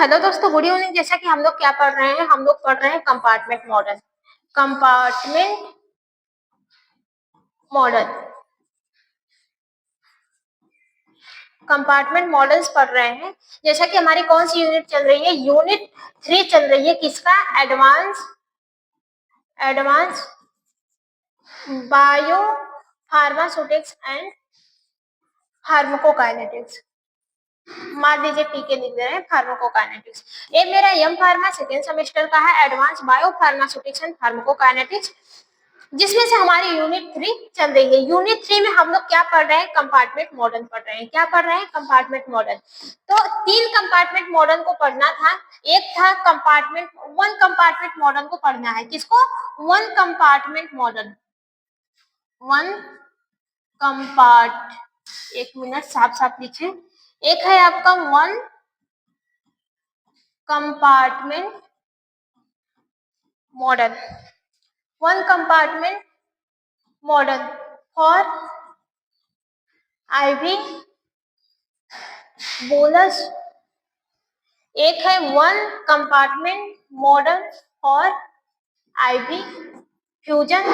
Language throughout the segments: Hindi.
हेलो दोस्तों, गुड इवनिंग। जैसा कि हम लोग क्या पढ़ रहे हैं, हम लोग पढ़ रहे हैं compartment model. Compartment model compartment models पढ़ रहे हैं। जैसा कि हमारी कौन सी यूनिट चल रही है, यूनिट 3 चल रही है। किसका? Advance bio pharmaceutics and pharmacokinetics. मान लीजिए पीके लिख दे रहे हैं, फार्माकोकाइनेटिक्स। ये मेरा एम फार्मा सेकेंड सेमेस्टर का है, advance bio pharmaceutics and pharmacokinetics, जिसमें से हमारी यूनिट 3 चल रही है। यूनिट 3 में हम लोग क्या पढ़ रहे हैं? कंपार्टमेंट मॉडल पढ़ रहे हैं। क्या पढ़ रहे हैं? Compartment model. तो 3 कंपार्टमेंट मॉडल को पढ़ना था। एक था कंपार्टमेंट, 1 कंपार्टमेंट मॉडल को पढ़ना है। किसको? 1 कंपार्टमेंट मॉडल। 1 कंपार्ट, एक मिनट साफ साफ लिखे। एक है आपका 1 compartment model, 1 compartment model for IV bolus. एक है 1 compartment model for IV fusion.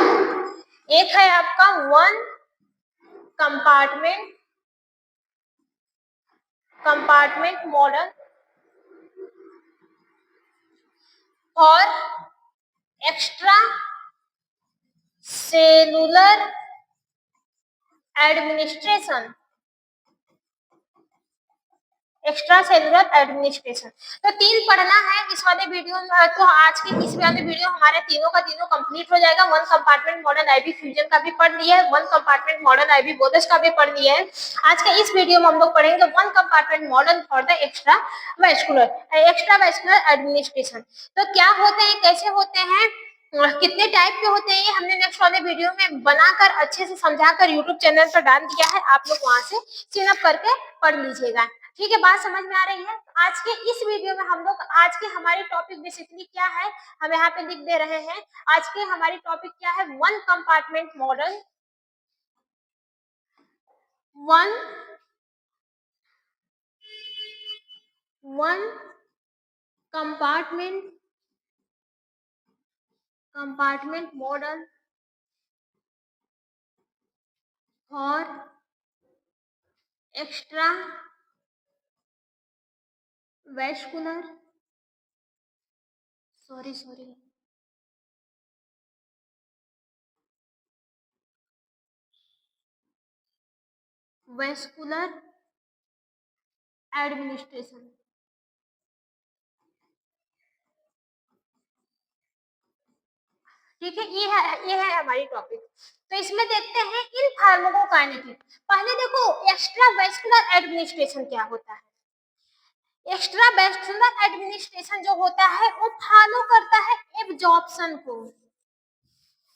एक है आपका 1 compartment model for extra cellular administration. Extra cellular administration. तो 3 पढ़ना है इस वाले वीडियो में। तो आज के इस वाले वीडियो हमारे तीनों का तीनों कंप्लीट हो जाएगा। 1 कंपार्टमेंट मॉडल आईवी फ्यूजन का भी पढ़ लिया है, 1 कंपार्टमेंट मॉडल आईवी बोलस का भी पढ़ लिया है। आज के इस वीडियो में हम लोग पढ़ेंगे 1 compartment model for the extra vascular administration. तो क्या होते हैं, कैसे होते हैं, कितने टाइप के होते हैं, ये हमने नेक्स्ट वाले वीडियो में बनाकर अच्छे से समझाकर YouTube चैनल पर डाल दिया है। आप लोग वहां से चिन अप करके पढ़ लीजिएगा। ठीक है, बात समझ में आ रही है? आज के इस वीडियो में हम लोग, आज के हमारी टॉपिक बेसिकली क्या है, हम यहाँ पे लिख दे रहे हैं। आज के हमारी टॉपिक क्या है? 1 compartment model, 1 compartment model for extra vascular vascular administration. ठीक है, ये है हमारी टॉपिक। तो इसमें देखते हैं इन फार्माकोकाइनेटिक्स। पहले देखो एक्स्ट्रा वैस्कुलर एडमिनिस्ट्रेशन क्या होता है। एक्स्ट्रा वैस्कुलर एडमिनिस्ट्रेशन जो होता है वो फॉलो करता है एब्जॉर्प्शन को।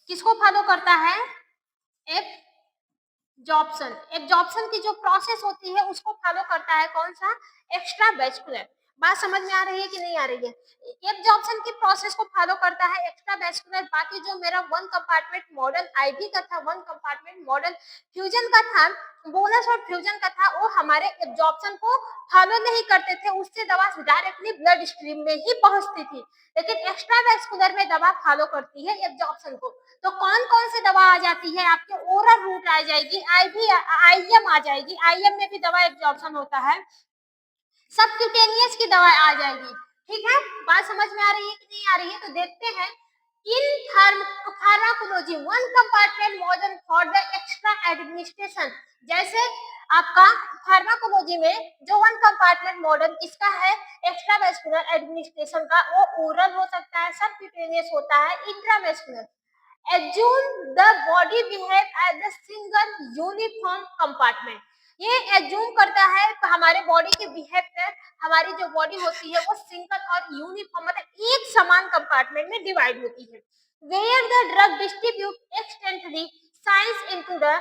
किसको फॉलो करता है? एब्जॉर्प्शन की जो प्रोसेस होती है उसको फॉलो करता है। कौन सा? Extra vascular. बात समझ में आ रही है कि नहीं आ रही है? एब्जॉर्प्शन की प्रोसेस को फॉलो करता है एक्स्ट्रा वैस्कुलर। बाकी जो मेरा 1 कंपार्टमेंट मॉडल आईवी का था, 1 कंपार्टमेंट मॉडल फ्यूजन का था, बोनस और फ्यूजन का था, वो हमारे एब्जॉर्प्शन को फॉलो नहीं करते थे। उससे दवा डायरेक्टली ब्लड स्ट्रीम में ही पहुंचती थी। लेकिन एक्स्ट्रा वैस्कुलर में दवा फॉलो करती है एब्जॉर्प्शन को। तो कौन कौन सी दवा आ जाती है? आपके ओरल रूट आ जाएगी, आईएम आ जाएगी, आईएम में भी दवा एब्जॉर्प्शन होता है, सबक्यूटेनियस की दवा आ जाएगी। ठीक है, बात समझ में आ रही है कि नहीं आ रही है? तो देखते हैं in pharmacology 1 compartment model for the extra administration. जैसे आपका फार्माकोलॉजी में जो 1 कंपार्टमेंट मॉडल इसका है एक्स्ट्रा वैस्कुलर एडमिनिस्ट्रेशन का, वो ओरल हो सकता है, सबक्यूटेनियस होता है, intravascular. Assume the body behave as a single uniform compartment। ये एज्यूम करता है हमारे बॉडी के बिहेव पर, हमारी जो बॉडी होती है वो सिंगल और यूनिफॉर्म मतलब एक समान कंपार्टमेंट में डिवाइड होती है। Where the drug distribute extensively signs into the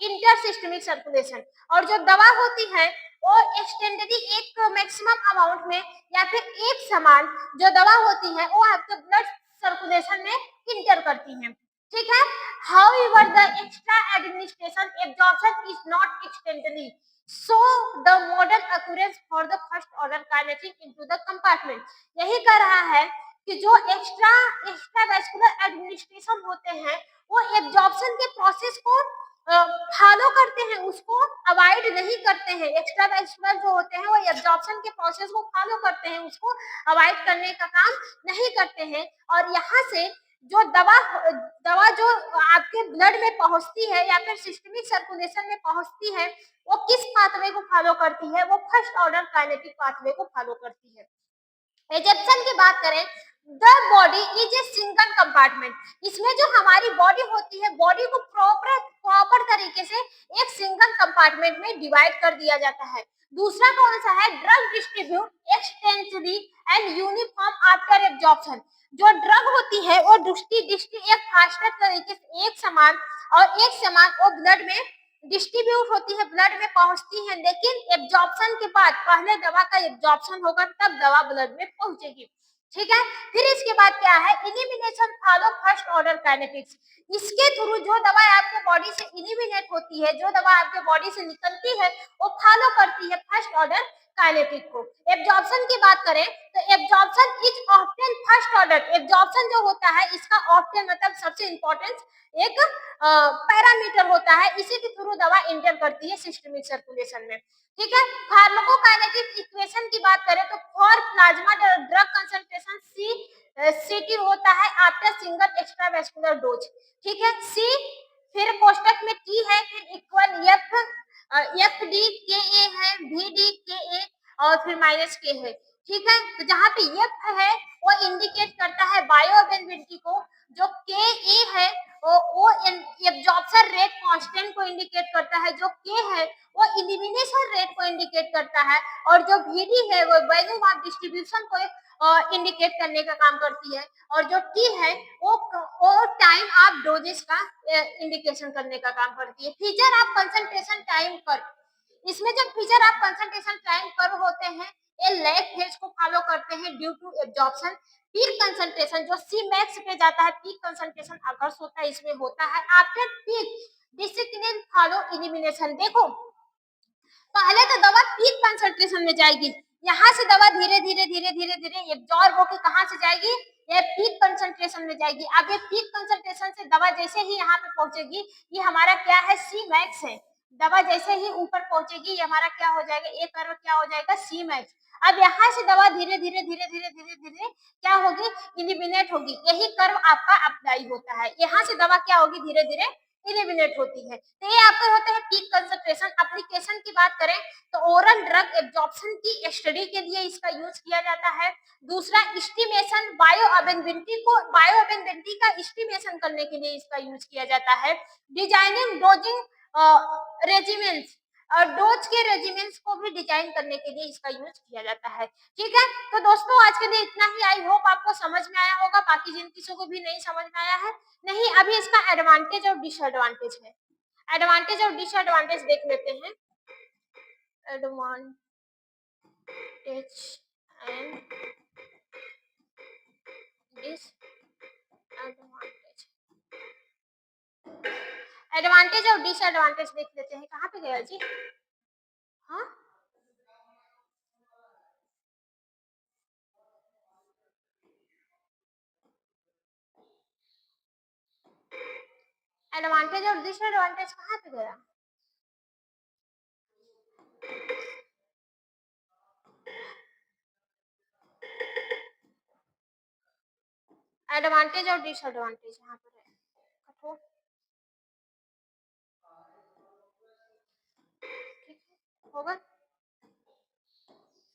intersystemic circulation। और जो दवा होती है वो एक्सटेंडली एक मैक्सिमम अमाउंट में या फिर एक समान जो दवा होती है वो आपके ब्लड सर्कुलेशन में इंटर करती है। ठीक है, however the extra administration absorption is not extendedly। So the model occurrence for the first order kinetic into the compartment. यही कह रहा है कि जो एक्स्ट्रा वैस्कुलर एडमिनिस्ट्रेशन होते हैं वो एब्जॉर्प्शन के प्रोसेस को फॉलो करते हैं, उसको अवॉइड नहीं करते हैं। एक्स्ट्रा वैस्कुलर जो होते हैं वो एब्जॉर्प्शन के प्रोसेस को फॉलो करते हैं, उसको अवॉइड करने का काम नहीं करते हैं। और यहाँ से जो दवा जो आपके ब्लड में पहुंचती है या फिर सिस्टमिक सर्कुलेशन में पहुंचती है वो किस पाथवे को फॉलो करती है, वो फर्स्ट ऑर्डर काइनेटिक पाथवे को फॉलो करती है। एजेप्शन की बात करें, the body is a single compartment. इसमें जो हमारी बॉडी होती है, बॉडी को प्रॉपर तरीके से एक सिंगल कंपार्टमेंट में डिवाइड कर दिया जाता है। दूसरा कौन सा है, drug distribute extensively and uniform after absorption. जो ड्रग होती है वो डिस्ट्री एक फास्टर तरीके से एक समान वो ब्लड में डिस्ट्रीब्यूट होती है, ब्लड में पहुंचती है, लेकिन एब्जॉर्प्शन के बाद पहले दवा का एब्जॉर्प्शन होगा तब दवा ब्लड में पहुंचेगी। ठीक है, फिर इसके बाद क्या है, elimination follow first order kinetics. इसके थ्रू जो दवा आपके बॉडी से इलिमिनेट होती है, जो दवा आपके बॉडी से निकलती है वो फॉलो करती है फर्स्ट ऑर्डर काइनेटिक को। एब्जॉर्प्शन की बात करें तो absorption is often first order. Absorption जो होता है इसका ऑफ्टन मतलब सबसे इंपॉर्टेंट एक पैरामीटर होता है, इसी के थ्रू दवा इंटर करती है सिस्टमिक सर्कुलेशन में। ठीक है, फार्माकोकाइनेटिक इक्वेशन की बात करें तो फॉर प्लाज्मा ड्रग कंसंट्रेशन सीटी होता है आफ्टर सिंगल एक्स्ट्रावेस्कुलर डोज। ठीक है, सी फिर कोष्टक में टी है, फिर इक्वल एफ डी के ए है, वी डी के ए और फिर माइनस के है। ठीक है, तो जहाँ पे एफ है वो इंडिकेट करता है बायोअवेलेबिलिटी को, जो के ए है वो एब्जॉर्प्शन रेट कांस्टेंट को इंडिकेट करता है, जो के है वो इलिमिनेशन रेट को इंडिकेट करता है, और जो वीडी है वो वैल्यू ऑफ डिस्ट्रीब्यूशन को इंडिकेट करने का काम करती है, और जो टी है वो टाइम ऑफ डोजेस का इंडिकेशन करने का काम करती है। फीचर ऑफ कंसंट्रेशन टाइम पर, इसमें जब फीचर ऑफ कंसंट्रेशन टाइम पर होते हैं ये लैग फेज को फॉलो करते हैं due to absorption. Peak concentration जो सी मैक्स पे जाता है, पीक कंसंट्रेशन अकर्स होता है, इसमें होता है after peak discipline follow elimination. देखो पहले तो दवा पीक कंसंट्रेशन में जाएगी, यहाँ से दवा धीरे धीरे धीरे धीरे धीरे एब्जॉर्ब होकर कहाँ से जाएगी, ये पीक कंसंट्रेशन में जाएगी। अब ये पीक कंसंट्रेशन से दवा जैसे ही यहाँ पे पहुंचेगी, ये हमारा क्या है, सी मैक्स है। दवा जैसे ही ऊपर पहुंचेगी ये हमारा क्या हो जाएगा, एक कर्व क्या हो जाएगा, सी मैक्स। अब यहाँ से दवा धीरे धीरे धीरे धीरे धीरे धीरे क्या होगी, इलिमिनेट होगी। यही कर्व आपका अप्लाई होता है, यहाँ से दवा क्या होगी, धीरे धीरे इलिमिनेट होती है। तो ये आपके होते हैं पीक कंसंट्रेशन। एप्लीकेशन की बात करें तो ओरल ड्रग एब्जॉर्प्शन की स्टडी के लिए इसका यूज किया जाता है। दूसरा एस्टिमेशन, बायोअवेलेबिलिटी का एस्टिमेशन करने के लिए इसका यूज किया जाता है। डिजाइनिंग डोजिंग रेजिमेंट्स और डोज के रेजिमेंट्स को भी डिजाइन करने के लिए इसका यूज किया जाता है। ठीक है, तो दोस्तों आज के लिए इतना ही। आई होप आपको समझ में आया होगा, बाकी जिन किसी को भी नहीं समझ में आया है नहीं, अभी इसका एडवांटेज और डिसएडवांटेज है। एडवांटेज और डिसएडवांटेज देख लेते हैं। एडवांटेज एंड डिसएडवांटेज, एडवांटेज और डिसएडवांटेज देख लेते हैं। कहाँ पे गया जी, हाँ एडवांटेज और डिसएडवांटेज कहाँ पे गया, एडवांटेज और डिसएडवांटेज यहाँ पर है। होगा,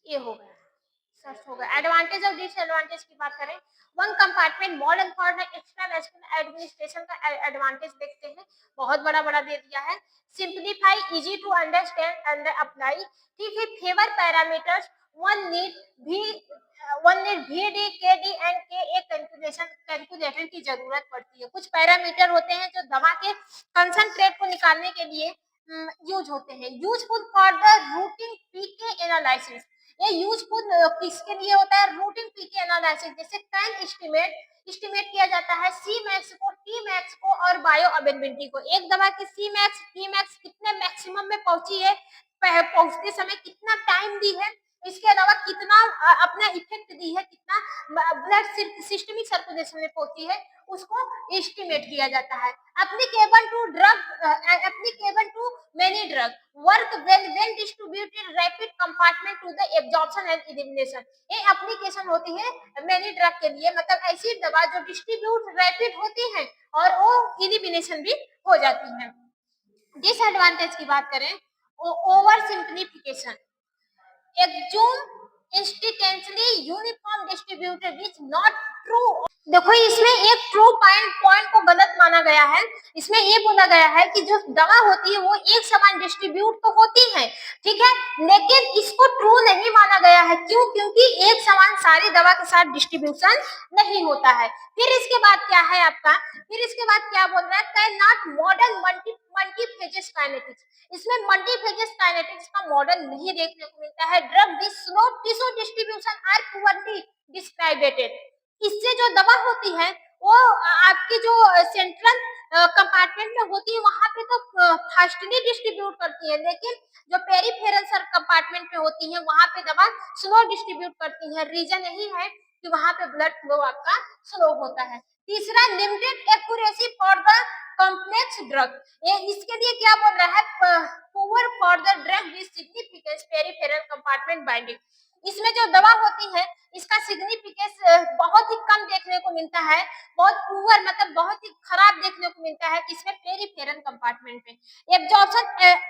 ये हो गया, सर्च होगा। एडवांटेज और डिसएडवांटेज की बात करें, one compartment model for the extra vascular administration का एडवांटेज देखते हैं, बहुत बड़ा बड़ा दे दिया है। Simplify, easy to understand and apply. ठीक है, favour parameters, one need VD KD and K एक कैलकुलेटर की जरूरत पड़ती है। कुछ पैरामीटर होते हैं जो दवा के कंसंट्रेट को निकालने के लिए यूज होते हैं। Useful for the routing PK analysis, ये यूजफुल किसके लिए होता है, रूटिंग पीके एनालिसिस, जैसे कैन एस्टिमेट एस्टिमेट किया जाता है सी मैक्स को, टी मैक्स को और बायो अवेलेबिलिटी को। एक दवा की सी मैक्स, टी मैक्स कितने मैक्सिमम में पहुंची है, पहुंचते समय कितना टाइम दी है, इसके अलावा कितना अपना इफेक्ट दी है, कितना ब्लड सिस्टमिक सर्कुलेशन में पहुंची है, उसको एस्टिमेट किया जाता है। Applicable to drug, applicable to many drug, work well distributed rapid compartment to the absorption and elimination. ये एप्लीकेशन होती है मेनी ड्रग के लिए, मतलब ऐसी दवा जो डिस्ट्रीब्यूट रैपिड होती है और वो एलिमिनेशन भी हो जाती है। डिसएडवांटेज की बात करें, over simplification, assume instantly uniform distributed which not true। देखो इसमें एक ट्रू पॉइंट को गलत माना गया है। इसमें ये बोला गया है कि जो दवा होती है वो एक समान डिस्ट्रीब्यूट तो होती है, ठीक है, लेकिन इसको ट्रू नहीं माना गया है। क्यों? क्योंकि एक समान सारी दवा के साथ डिस्ट्रीब्यूशन नहीं होता है। फिर इसके बाद क्या है आपका, फिर इसके बाद क्या बोल रहा है, कैन नॉट मॉडल मल्टीफेजेस काइनेटिक्स। इसमें मल्टीफेजेस काइनेटिक्स का मॉडल नहीं देखने को मिलता है। Drug with slow tissue distribution are poorly distributed. इससे जो दवा होती है वो आपकी जो सेंट्रल कंपार्टमेंट में होती है वहां पे तो फास्टली डिस्ट्रीब्यूट करती है, लेकिन जो पेरिफेरल सर कंपार्टमेंट में होती है वहां पे दवा स्लो डिस्ट्रीब्यूट करती है। रीजन यही है कि वहां पे ब्लड फ्लो आपका स्लो होता है। तीसरा, limited accuracy for the complex drug. ये इसके लिए क्या बोल रहा है, poor for the drug with significance peripheral compartment binding. इसमें जो दवा होती है इसका सिग्निफिकेंस बहुत ही कम देखने को मिलता है, बहुत पुअर मतलब बहुत ही खराब देखने को मिलता है इसमें पेरिफेरल कंपार्टमेंट में। एब्जॉर्प्शन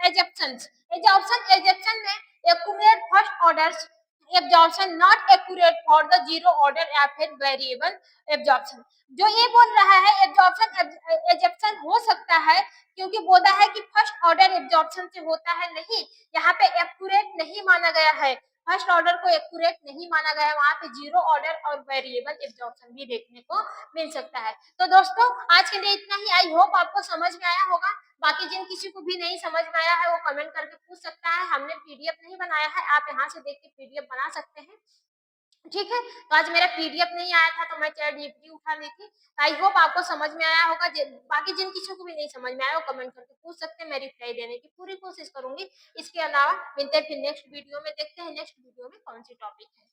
एजेप्शंस, एब्जॉर्प्शन एजेप्शन में accumulate first orders absorption not accurate for the zero order या फिर वेरिएबल एब्जॉर्प्शन। जो ये बोल रहा है एब्जॉर्प्शन एजेप्शन हो सकता है क्योंकि बोला है कि फर्स्ट ऑर्डर एब्जॉर्प्शन से होता है, नहीं, यहाँ पे एक्यूरेट नहीं माना गया है, फर्स्ट ऑर्डर को एक्यूरेट नहीं माना गया है, वहां पे जीरो ऑर्डर और वेरिएबल एब्जॉर्प्शन भी देखने को मिल सकता है। तो दोस्तों आज के लिए इतना ही। आई होप आपको समझ में आया होगा। बाकी जिन किसी को भी नहीं समझ में आया है वो कमेंट करके पूछ सकता है। हमने पीडीएफ नहीं बनाया है, आप यहाँ से देख के पीडीएफ बना सकते हैं, ठीक है। तो आज मेरा पीडीएफ नहीं आया था तो मैं चैट जीपीटी उठा ली थी। आई होप आपको समझ में आया होगा। बाकी जिन किसी को भी नहीं समझ में आया वो कमेंट करके पूछ सकते हैं, मैं रिप्लाई देने की पूरी कोशिश करूंगी। इसके अलावा मिलते हैं फिर नेक्स्ट वीडियो में, देखते हैं नेक्स्ट वीडियो में कौन सी टॉपिक है।